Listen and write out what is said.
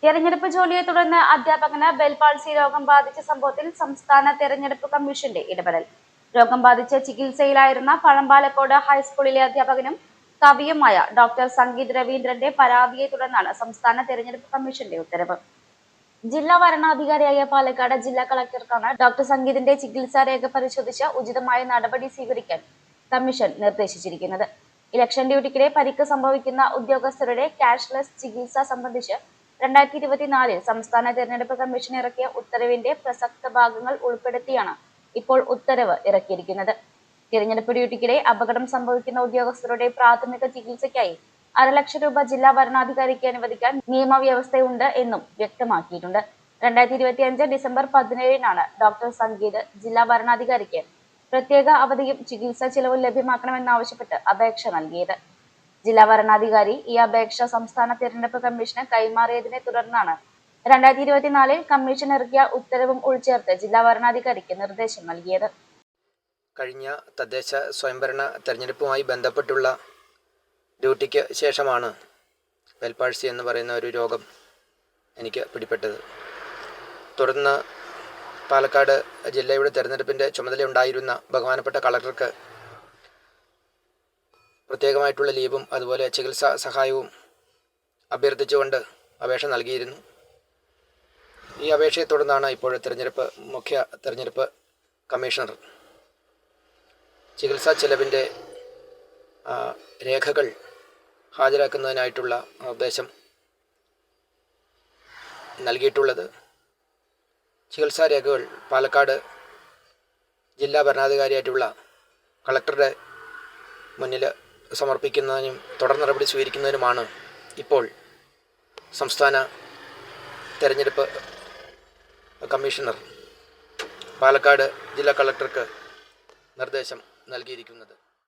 തെരഞ്ഞെടുപ്പ് ജോലിയെ തുടർന്ന് അധ്യാപകന് ബെൽ പാൾസി രോഗം ബാധിച്ച സംഭവത്തിൽ സംസ്ഥാന തെരഞ്ഞെടുപ്പ് കമ്മീഷന്റെ ഇടപെടൽ. രോഗം ബാധിച്ച് ചികിത്സയിലായിരുന്ന പഴമ്പാലക്കോട് ഹൈസ്കൂളിലെ അധ്യാപകനും കവിയുമായ ഡോക്ടർ സംഗീത് രവീന്ദ്രന്റെ പരാതിയെ തുടർന്നാണ് സംസ്ഥാന തെരഞ്ഞെടുപ്പ് കമ്മീഷന്റെ ഉത്തരവ്. ജില്ലാ വരണാധികാരിയായ പാലക്കാട് ജില്ലാ കളക്ടർക്കാണ് ഡോക്ടർ സംഗീതിന്റെ ചികിത്സാ രേഖ പരിശോധിച്ച് ഉചിതമായ നടപടി സ്വീകരിക്കാൻ കമ്മീഷൻ നിർദ്ദേശിച്ചിരിക്കുന്നത്. ഇലക്ഷൻ ഡ്യൂട്ടിക്കിടെ പരിക്ക് സംഭവിക്കുന്ന ഉദ്യോഗസ്ഥരുടെ ക്യാഷ്ലെസ് ചികിത്സ സംബന്ധിച്ച് 2024 സംസ്ഥാന തെരഞ്ഞെടുപ്പ് കമ്മീഷൻ ഇറക്കിയ ഉത്തരവിന്റെ പ്രസക്ത ഭാഗങ്ങൾ ഉൾപ്പെടുത്തിയാണ് ഇപ്പോൾ ഉത്തരവ് ഇറക്കിയിരിക്കുന്നത്. തിരഞ്ഞെടുപ്പ് ഡ്യൂട്ടിക്കിടെ അപകടം സംഭവിക്കുന്ന ഉദ്യോഗസ്ഥരുടെ പ്രാഥമിക ചികിത്സയ്ക്കായി 1.5 ലക്ഷം രൂപ ജില്ലാ വരണാധികാരിക്ക് അനുവദിക്കാൻ നിയമവ്യവസ്ഥയുണ്ട് എന്നും വ്യക്തമാക്കിയിട്ടുണ്ട്. 2025 ഡിസംബർ 17-നാണ് ഡോക്ടർ സംഗീത് ജില്ലാ വരണാധികാരിക്ക് പ്രത്യേക അവധിയും ചികിത്സാ ചിലവും ലഭ്യമാക്കണമെന്നാവശ്യപ്പെട്ട് അപേക്ഷ നൽകിയത്. ജില്ലാ വരണാധികാരി ഈ അപേക്ഷ സംസ്ഥാന തിരഞ്ഞെടുപ്പ് കമ്മീഷന് കൈമാറിയതിനെ തുടർന്നാണ് 2024 കമ്മീഷൻ ഇറക്കിയ ഉത്തരവും ഉൾച്ചേർത്ത് ജില്ലാ വരണാധികാരിക്ക് നിർദ്ദേശം നൽകിയത്. കഴിഞ്ഞ തദ്ദേശ സ്വയംഭരണ തെരഞ്ഞെടുപ്പുമായി ബന്ധപ്പെട്ടുള്ള ഡ്യൂട്ടിക്ക് ശേഷമാണ് ബെൽ പാൾസി എന്ന് പറയുന്ന ഒരു രോഗം എനിക്ക് പിടിപെട്ടത്. തുടർന്ന് പാലക്കാട് ജില്ലയുടെ തെരഞ്ഞെടുപ്പിൻ്റെ ചുമതലയുണ്ടായിരുന്ന ബഹുമാനപ്പെട്ട കളക്ടർക്ക് പ്രത്യേകമായിട്ടുള്ള ലീവും അതുപോലെ ചികിത്സാ സഹായവും അഭ്യർത്ഥിച്ചുകൊണ്ട് അപേക്ഷ നൽകിയിരുന്നു. ഈ അപേക്ഷയെ തുടർന്നാണ് ഇപ്പോൾ മുഖ്യ തെരഞ്ഞെടുപ്പ് കമ്മീഷണർ ചികിത്സാ ചെലവിൻ്റെ രേഖകൾ ഹാജരാക്കുന്നതിനായിട്ടുള്ള നിർദ്ദേശം നൽകിയിട്ടുള്ളത്. ചികിത്സാ രേഖകൾ പാലക്കാട് ജില്ലാ ഭരണാധികാരിയായിട്ടുള്ള കളക്ടറുടെ മുന്നിൽ സമർപ്പിക്കുന്നതിനും തുടർ നടപടി സ്വീകരിക്കുന്നതിനുമാണ് ഇപ്പോൾ സംസ്ഥാന തെരഞ്ഞെടുപ്പ് കമ്മീഷണർ പാലക്കാട് ജില്ലാ കളക്ടർക്ക് നിർദ്ദേശം നൽകിയിരിക്കുന്നത്.